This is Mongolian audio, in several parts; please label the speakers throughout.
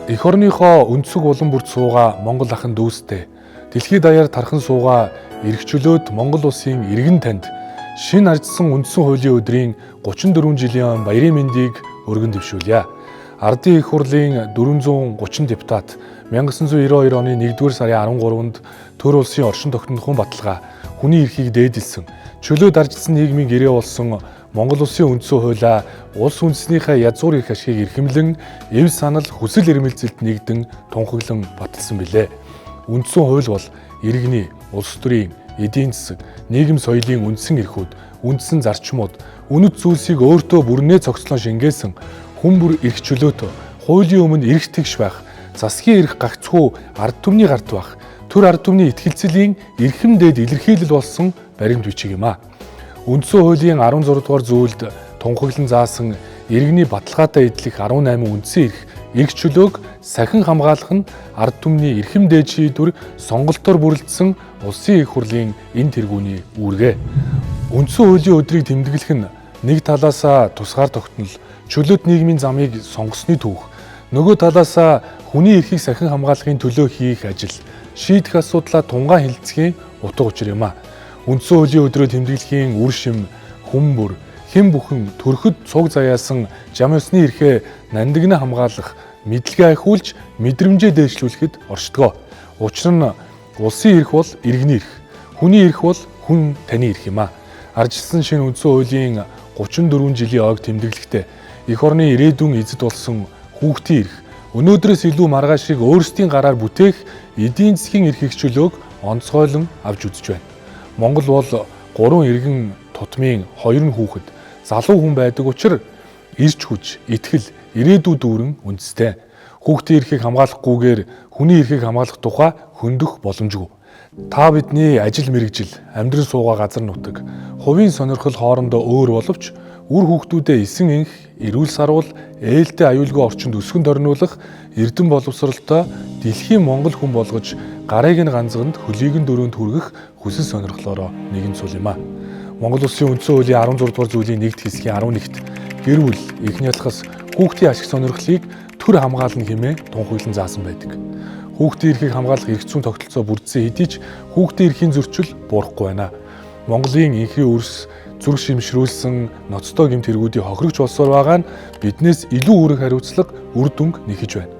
Speaker 1: Эх орныхоо өнцөг улам бүрт суугаа Монгол ахын дүүстэй. Дэлхийд даяар тархан суугаа эргчлөөд Монгол улсын иргэн танд шинэ ардсан үндсэн хуулийн өдрийн 34 жилийн баярын мэндийг өргөн дэвшүүлье. Ардын их хурлын 430 депутат 1992 оны 1-р сарын 13-нд төр улсын оршин тогтнохын баталгаа хүний эрхийг дээдэлсэн чөлөөд арчилсан нийгмийн гэрээ болсон Монгол улсын үндсэн хуулиа улс үндэснийхээ язгуур эрх ашгийг эрхэмлэн эв санал хүсэл эрмэлзэлд нэгдэн тунхаглан баталсан билээ. Үндсэн хууль бол иргэний, улс төрийн, эдийн засаг, нийгэм соёлын үндсэн эрхүүд, үндсэн зарчмууд, үнэт зүйлсийг өөртөө бүрнээ цогцлон шингээсэн хүн бүр эрх чөлөөтэй, хуулийн өмнө эрх тэгш байх, засгийн эрх гагцхүү ард түмний гарт байх, төр ард түмний итгэлцлийн эрхэм дээд илэрхийлэл болсон баримт бичиг юм а. Үндсэн хуулийн 16 дугаар зүйлд тунхаглан заасан иргэний баталгаатай эдлэх 18 үндсэн эрх чөлөөг сахин хамгаалах нь ард түмний эрхэм дээд шийдвэр сонголтоор бүрэлдсэн улсын их хурлын энэ тэргүүний үүргээ. Үндсэн хуулийн өдрийг тэмдэглэх нь нэг талаасаа тусгаар тогтнол, чөлөөт нийгмийн замыг сонгосны түүх, нөгөө талаасаа хүний эрхийг сахин хамгаалахын төлөө хийх ажил, шийдэх асуудлаа тунгаан хэлэлцэхийн утга учир юм а. Үндсэн хуулийн өдрөө тэмдэглэхийн үр шим хүн бүр хэн бүхэн төрөхөд цуг заяасан жам ёсны эрхээ нандинаа хамгаалах мэдлэгээ ахиулж мэдрэмжээ дээшлүүлэхэд оршдгоо. Учир нь улсын эрх бол иргэний эрх, хүний эрх бол хүн таны эрх юм а. Арчилсан шинэ үндсэн хуулийн 34 жилийн ойг тэмдэглэхдээ эх орны ирээдүйн эзэд болсон хүүхдийн эрх, өнөөдрөөс илүү маргаашийг өөрсдийн гараар бүтээх эдийн засгийн эрх чөлөөг онцгойлон авч үзэж байна. Монгол бол 3 иргэн тутмын 2 нь хүүхэд, залуу хүн байдаг учраас ирж хүч, итгэл, ирээдүй дүүрэн үндэстэй. Хүүхдийн эрхийг хамгаалахгүйгээр хүний эрхийг хамгаалах тухай хөндөх боломжгүй. Та бидний ажил мэргэжил, амьдрал суугаа газар нутаг, хувийн сонирхол хоорондоо өөр боловч үр хүүхдүүдэд эсэн энх, эрүүл сарвал, ээлтэй аюулгүй орчинд өсгөн дорниулах эрдэм боловсролтой дэлхийн монгол хүн болгож гарыг нь ганцганд хөлийг нь дөрөнд хүргэх хүсэл сонирхлоороо нэгэн цул юм а. Монгол улсын үндсэн хуулийн 16 дугаар зүйлийн 1-р хэсгийн 11-т гэр бүл, эхний ялхас, хүүхдийн ашиг сонирхлыг төр хамгаална хэмээн тунхаглан заасан байдаг. Хүүхдийн эрхийг хамгаалах эрх зүйн тогтолцоо бүрдсэн хэдий ч хүүхдийн эрхийн зөрчил буурахгүй байна. Монголын энхийн өрс зүрх шимшрүүлсэн ноцтой гэмт хэрэгүүдийн хохирогч болсоор байгаа нь биднээс илүү үүрэг хариуцлага үр дүнг нэхэж байна.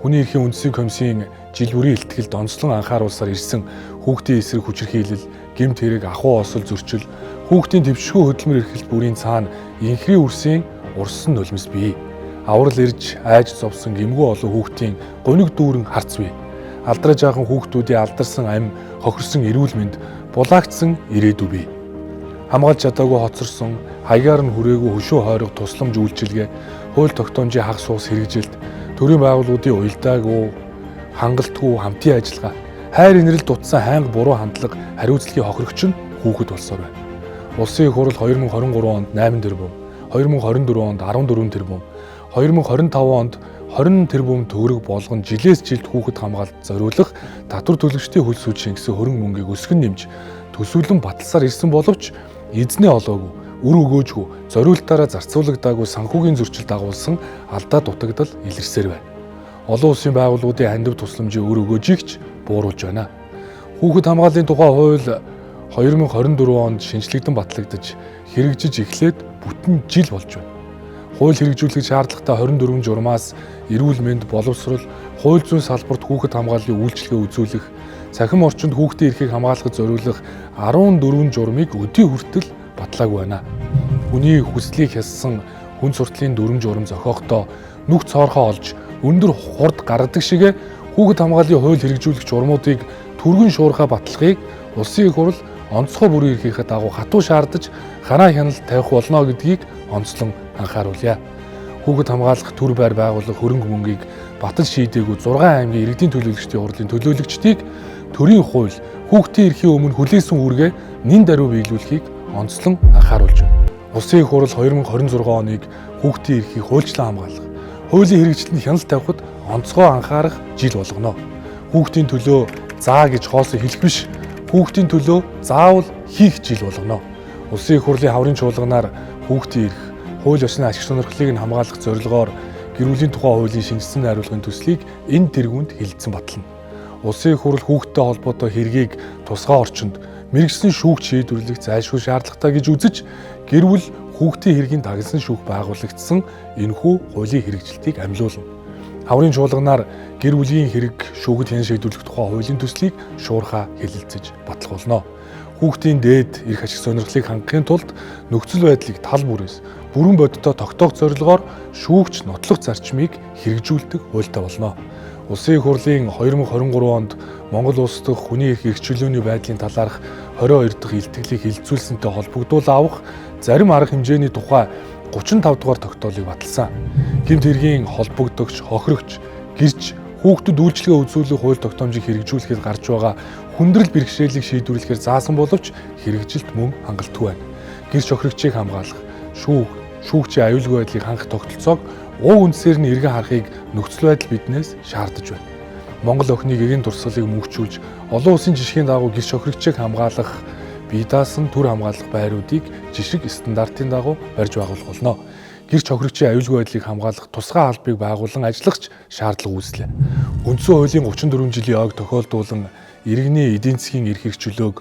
Speaker 1: Хүний эрхийн үндэсний комиссийн жил бүрийн илтгэлд онцлон анхааруулсаар ирсэн хүүхдийн эсрэг хүчирхийлэл, гэмт хэрэг, ахуй осол зөрчил, хүүхдийн төвшгүй хөдөлмөр эрхлэлт бүрийн цаана энхийн өрсийн урссан нулимс бий. Аврал ирж айж зовсон гэмгүй олон хүүхдийн гуниг дүүрэн харц бий. Алдраж жаахан хүүхдүүдийн алдарсан ам, хохирсон эрүүл мэнд, булаагдсан ирээдүй бий. Хамгаалж чадаагүй хоцорсон, хаягаар нь хүрээгүй хөшөө хойрог тусламж үйлчилгээ, хууль тогтоомжийн хагас суус хэрэгжилт, төрийн байгууллагуудын уялдаагүй, хангалтгүй хамтын ажиллагаа, хайр инрэл дутсан хайнга буруу хандлага, хариуцлагын хохирогч нь хүүхэд болсоор байна. Улсын их хурл 2023 онд 8 тэрбум, 2024 онд 14 тэрбум, 2025 онд 20 тэрбум төгрөг болгон жилээс жилд хүүхэд хамгаалалт зориулах татвар төлөгчдийн хөл сүлж шингэсэн хөрөнгө мөнгийг өсгөн нэмж төсвөлэн баталсаар ирсэн боловч эзнээ олоогүй, үр өгөөжгүй, зориултаараа зарцуулагдаагүй санхүүгийн зөрчил дагуулсан алдаа дутагдал илэрсээр байна. Олон улсын байгууллагуудын хандив тусламжийн үр өгөөжийг ч бууруулж байна. Хүүхэд хамгааллын тухай хууль 2024 онд шинжлэгдэн батлагдаж хэрэгжиж эхлээд бүтэн жил болж байна. Хууль хэрэгжүүлэх шаардлагатай 24 журмаас эрүүл мэнд, боловсрол, хууль зүйн салбарт хүүхэд хамгааллын үйлчилгээ үзүүлэх, цахим орчинд хүүхдийн эрхийг хамгаалахад зориулах 14 журмыг өдий хүртэл батлаагүй байна. Хүний хүслийг хязсан хүн суртлын 4 журам зохиохдоо нүх цоорхоо олж өндөр хурд гаргадаг шигэ хүүхэд хамгааллын хууль хэрэгжүүлэх журмуудыг түргэн шуурхаа батлахыг улсын их хурл онцгой бүрийн эрхийнхээ дагуу хатуу шаардаж ханаа хяналт тавих болно гэдгийг онцлон анхааруулъя. Хүүхэд хамгаалах төр байр байгуулах хөрөнгө мөнгийг батал шийдээгүй 6 аймгийн иргэдийн төлөөлөгчдийн хурлын төлөөлөгчдийг төрийн хууль хүүхдийн эрхийн өмнө хүлээсэн үүргээ нэн даруй биелүүлэхийг онцлон анхааруулж байна. Улсын их хурл 2026 оныг хүүхдийн эрхийг хуульчлан хамгаалах, хуулийн хэрэгжилтэнд хяналт тавихад онцгой анхаарах жил болгоно. Хүүхдийн төлөө заа гэж хоосон хэлэх биш, хүүхдийн төлөө заавал хийх жил болгоно. Улсын их хурлын хаврын чуулганаар хүүхдийн эрх, хууль ёсны ашиг сонирхлыг нь хамгаалах зорилгоор гэр бүлийн тухай хуулийн шинжилсэн хариулгын төслийг энэ тэргуунд хилцэн батална. Улсын их хурл хүүхдтэй холбоотой хэргийг тусгай орчинд мэрэгсэн шүүгч шийдвэрлэх зайлшгүй шаардлагатай гэж үзэж гэр бүл хүүхдийн хэргийн дагсан шүүх байгуулагдсан энэхүү хуулийн хэрэгжилтийг амжуулна. Хаврын чуулганаар гэр бүлийн хэрэг шүүгд хэн шийдвэрлэх тухай хуулийн төслийг шуурхаа хэлэлцэж баталгуулна. Хүүхдийн дээд эрх ашиг сонирхлыг хангахын тулд нөхцөл байдлыг тал бүрээс бүрэн бодиттой тогтоох зорилгоор шүүгч нотлох зарчмыг хэрэгжүүлдэг хуультай болно. Улсын их хурлын 2023 онд Монгол улс дахь хүний эрх эрхчлөөний байдлын талаарх 22 дахь илтгэлийг хилцүүлсэнтэй холбогдуулан авах зарим арга хэмжээний тухай 35 дугаар тогтоолыг баталсан. Гэмт хэргийн холбогдогч, хохирогч, гэрч хүүхдэд үйлчлэгээ үзүүлэх хууль тогтоомжийг хэрэгжүүлэхэд гарч байгаа хүндрэл бэрхшээлийг шийдвэрлэхээр заасан боловч хэрэгжилт мөн хангалтгүй байна. Гэрч хохирогчийг хамгаалах, шүүгчийн аюулгүй байдлыг хангах тогтолцоог уг үндсээр нь эргэн харахыг нөхцөл байдал биднээс шаардаж байна. Монгол охиныг эрийн туршлагыг мөнхчүүлж, олон улсын жишгийн дагуу гэрч хохирогчийг хамгаалах, бие даасан төр хамгаалах байруудыг жишг стандартын дагуу барьж байгуулах болно. Гэрч хохирогчийн аюулгүй байдлыг хамгаалах тусгай албыг байгуулан ажиллах шаардлага үүслээ. Үндсэн хуулийн 34 жилийн ойг тохиолдуулан иргэний эдийн засгийн эрх хэрэгчлөөг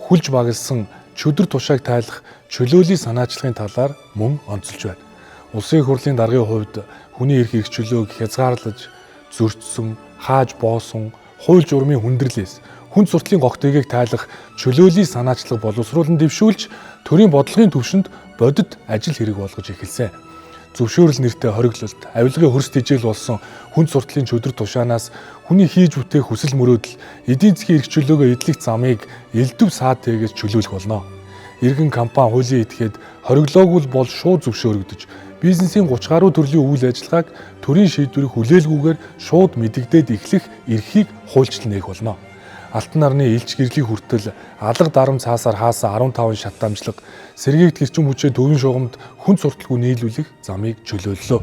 Speaker 1: хүлж багалсан чөдөр тушааг тайлах чөлөөлийн санаачлагын талаар мөн онцолж байна. Улсын их хурлын даргын хувьд хүний эрх хэрэгчлөөг хязгаарлаж, зөрчсөн, хааж боосон, хууль журмын хүндрэлээс хүн суртлын гогтойгийг тайлах чөлөөлийн санаачлаг боловсруулан дэвшүүлж төрийн бодлогын түвшинд бодит ажил хэрэг болгож эхэлсэн. Зөвшөөрөл нэртэй хориглолт, авилгын хөрс тэжээл болсон хүн суртлын чөдөр тушаанаас хүний хийж бүтээх хүсэл мөрөөдөл, эдийн засгийн эрх чөлөөгөө эдлэх замыг элдв саад тээгээс чөлөөлөх болно. Иргэн компани хуулийн этгээд хориглоогүй бол шууд зөвшөөрөгдөж, бизнесийн 30 гаруй төрлийн үйл ажиллагааг төрийн шийдвэрийг хүлээлгүйгээр шууд мэдэгдээд эхлэх эрхийг хуульчлан нээх болно. Алтан нарны элч гэрлийн хүртэл алга дарам цаасаар хаасан 15 шат дамжлага сэргийгт гэрчин хүчээ төвийн шугамд хүн сурталгүй нийлүүлэх замыг чөлөөллөө.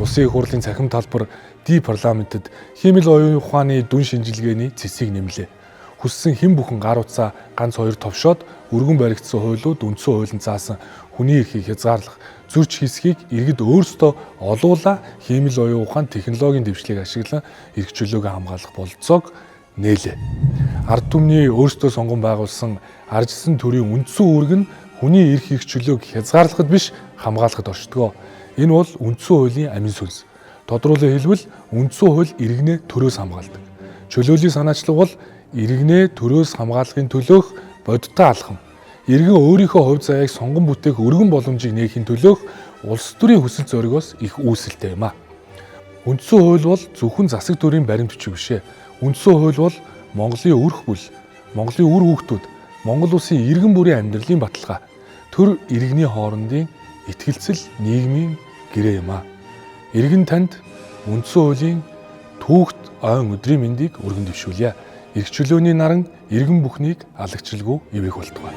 Speaker 1: Улсын их хурлын цахим талбар ди парламентэд хиймэл оюун ухааны дүн шинжилгээний цэцгийг нэмлээ. Хүссэн хэн бүхэн гар утсаа ганц хоёр товшоод өргөн баригдсан хуулиуд үндсэн хуулинд заасан хүний эрхийг хязгаарлах зөрч хэсгийг иргэд өөрсдөө олуула хиймэл оюун ухаан технологийн дэвшлиг ашиглан эрх чөлөөгөө хамгаалах бололцоог нээлээ. Ард түмний өөрсдөө сонгон байгуулсан аржсан төрийн үндсэн үүрэг нь хүний эрх хэрэгчлөөг хязгаарлахад биш хамгаалахад оршдгоо. Энэ бол үндсэн хуулийн амин сүнс. Тодруулан хэлбэл үндсэн хууль иргэнээ төрөөс хамгаалдаг. Чөлөөлийн санаачлаг бол иргэнээ төрөөс хамгаалахын төлөөх бодиттой алхам. Иргэн өөрийнхөө хувь заяаг сонгон бүтээх өргөн боломжийг нээхийн төлөөх улс төрийн хүсэл зоригоос их үүсэлтэй юм а. Үндсэн хууль бол зөвхөн засаг төрийн баримт бичиг бишээ. Үндсэн хууль бол Монголын өрх бүл, Монголын үр хүүхдүүд, Монгол улсын иргэн бүрийн амьдралын баталгаа, төр иргэний хоорондын итгэлцэл нийгмийн гэрээ юм а. Иргэн танд үндсэн хуулийн түүхт ойн өдрийн мэндийг өргөн дэвшүүлье. Эрх чөлөөний наран иргэн бүхнийг алагчлалгүй ивэх болтугай.